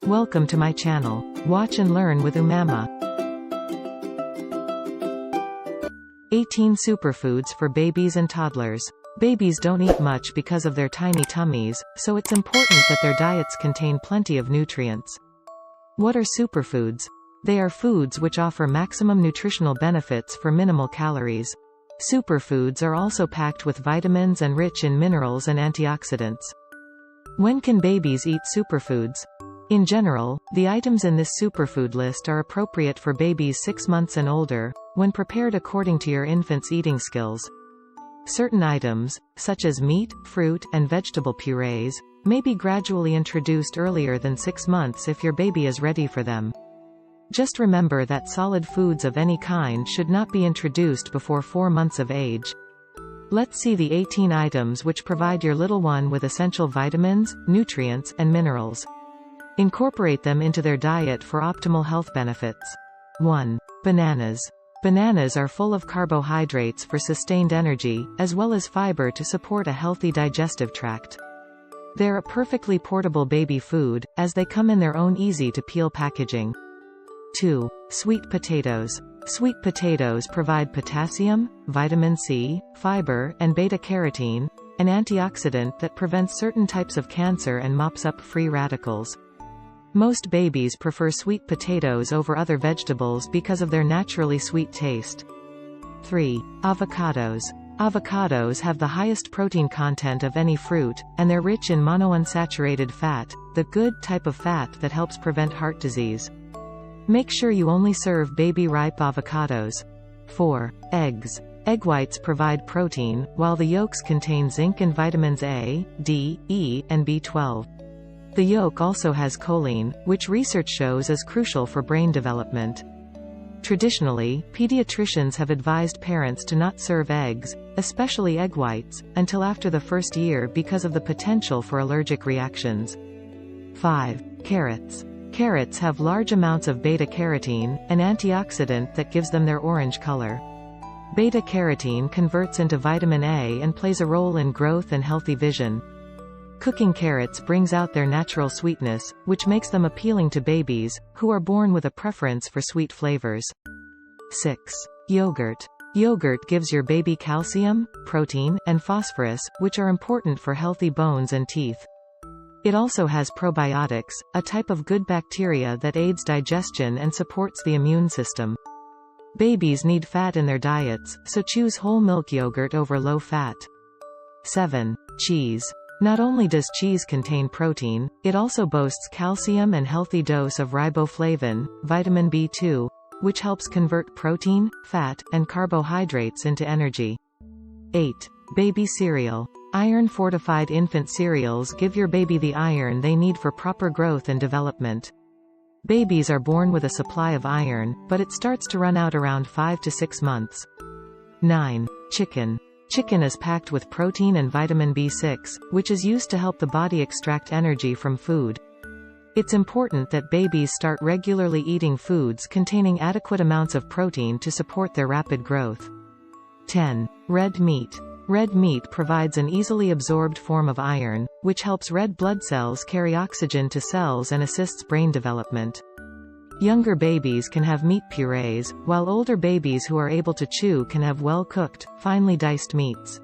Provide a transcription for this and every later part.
Welcome to my channel. Watch and learn with Umaima. 18 superfoods for babies and toddlers. Babies don't eat much because of their tiny tummies, so it's important that their diets contain plenty of nutrients. What are superfoods? They are foods which offer maximum nutritional benefits for minimal calories. Superfoods are also packed with vitamins and rich in minerals and antioxidants. When can babies eat superfoods? In general, the items in this superfood list are appropriate for babies 6 months and older, when prepared according to your infant's eating skills. Certain items, such as meat, fruit, and vegetable purees, may be gradually introduced earlier than 6 months if your baby is ready for them. Just remember that solid foods of any kind should not be introduced before 4 months of age. Let's see the 18 items which provide your little one with essential vitamins, nutrients, and minerals. Incorporate them into their diet for optimal health benefits. 1. Bananas. Bananas are full of carbohydrates for sustained energy, as well as fiber to support a healthy digestive tract. They're a perfectly portable baby food, as they come in their own easy-to-peel packaging. 2. Sweet potatoes. Sweet potatoes provide potassium, vitamin C, fiber, and beta-carotene, an antioxidant that prevents certain types of cancer and mops up free radicals. Most babies prefer sweet potatoes over other vegetables because of their naturally sweet taste. 3. Avocados. Avocados have the highest protein content of any fruit, and they're rich in monounsaturated fat, the good type of fat that helps prevent heart disease. Make sure you only serve baby-ripe avocados. 4. Eggs. Egg whites provide protein, while the yolks contain zinc and vitamins A, D, E, and B12. The yolk also has choline, which research shows is crucial for brain development. Traditionally, pediatricians have advised parents to not serve eggs, especially egg whites, until after the first year because of the potential for allergic reactions. 5. Carrots. Carrots have large amounts of beta-carotene, an antioxidant that gives them their orange color. Beta-carotene converts into vitamin A and plays a role in growth and healthy vision. Cooking carrots brings out their natural sweetness, which makes them appealing to babies, who are born with a preference for sweet flavors. 6. Yogurt. Yogurt gives your baby calcium, protein, and phosphorus, which are important for healthy bones and teeth. It also has probiotics, a type of good bacteria that aids digestion and supports the immune system. Babies need fat in their diets, so choose whole milk yogurt over low fat. 7. Cheese. Not only does cheese contain protein, it also boasts calcium and healthy dose of riboflavin, vitamin B2, which helps convert protein, fat, and carbohydrates into energy. 8. Baby cereal. Iron-fortified infant cereals give your baby the iron they need for proper growth and development. Babies are born with a supply of iron, but it starts to run out around 5 to 6 months. 9. Chicken. Chicken is packed with protein and vitamin B6, which is used to help the body extract energy from food. It's important that babies start regularly eating foods containing adequate amounts of protein to support their rapid growth. 10. Red meat. Red meat provides an easily absorbed form of iron, which helps red blood cells carry oxygen to cells and assists brain development. Younger babies can have meat purees, while older babies who are able to chew can have well-cooked, finely diced meats.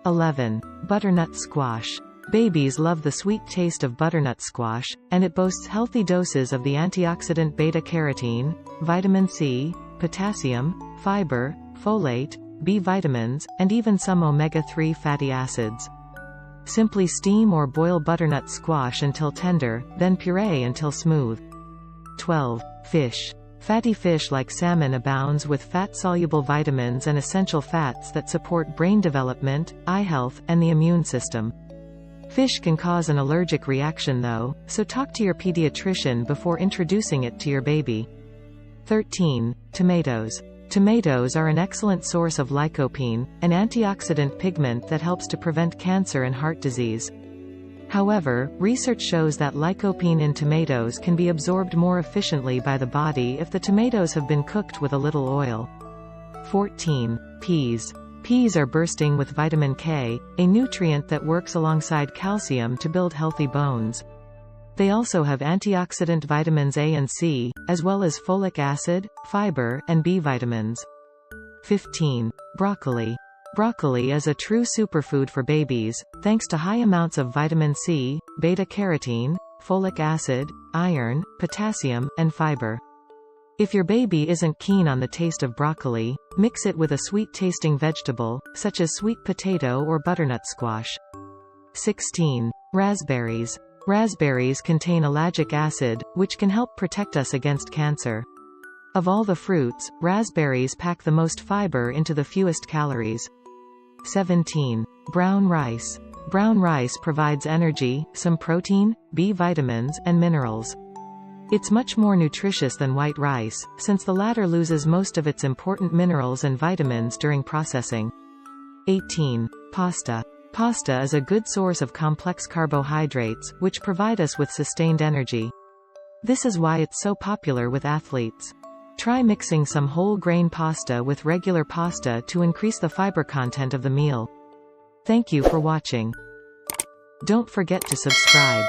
11. Butternut squash. Babies love the sweet taste of butternut squash, and it boasts healthy doses of the antioxidant beta-carotene, vitamin C, potassium, fiber, folate, B vitamins, and even some omega-3 fatty acids. Simply steam or boil butternut squash until tender, then puree until smooth. 12. Fish. Fatty fish like salmon abounds with fat-soluble vitamins and essential fats that support brain development, eye health, and the immune system. Fish can cause an allergic reaction though, so talk to your pediatrician before introducing it to your baby. 13. Tomatoes. Tomatoes are an excellent source of lycopene, an antioxidant pigment that helps to prevent cancer and heart disease. However, research shows that lycopene in tomatoes can be absorbed more efficiently by the body if the tomatoes have been cooked with a little oil. 14. Peas. Peas are bursting with vitamin K, a nutrient that works alongside calcium to build healthy bones. They also have antioxidant vitamins A and C, as well as folic acid, fiber, and B vitamins. 15. Broccoli. Broccoli is a true superfood for babies, thanks to high amounts of vitamin C, beta-carotene, folic acid, iron, potassium, and fiber. If your baby isn't keen on the taste of broccoli, mix it with a sweet-tasting vegetable, such as sweet potato or butternut squash. 16. Raspberries. Raspberries contain ellagic acid, which can help protect us against cancer. Of all the fruits, raspberries pack the most fiber into the fewest calories. 17. Brown rice. Brown rice provides energy, some protein, B vitamins, and minerals. It's much more nutritious than white rice, since the latter loses most of its important minerals and vitamins during processing. 18. Pasta. Pasta is a good source of complex carbohydrates, which provide us with sustained energy. This is why it's so popular with athletes. Try mixing some whole grain pasta with regular pasta to increase the fiber content of the meal. Thank you for watching. Don't forget to subscribe.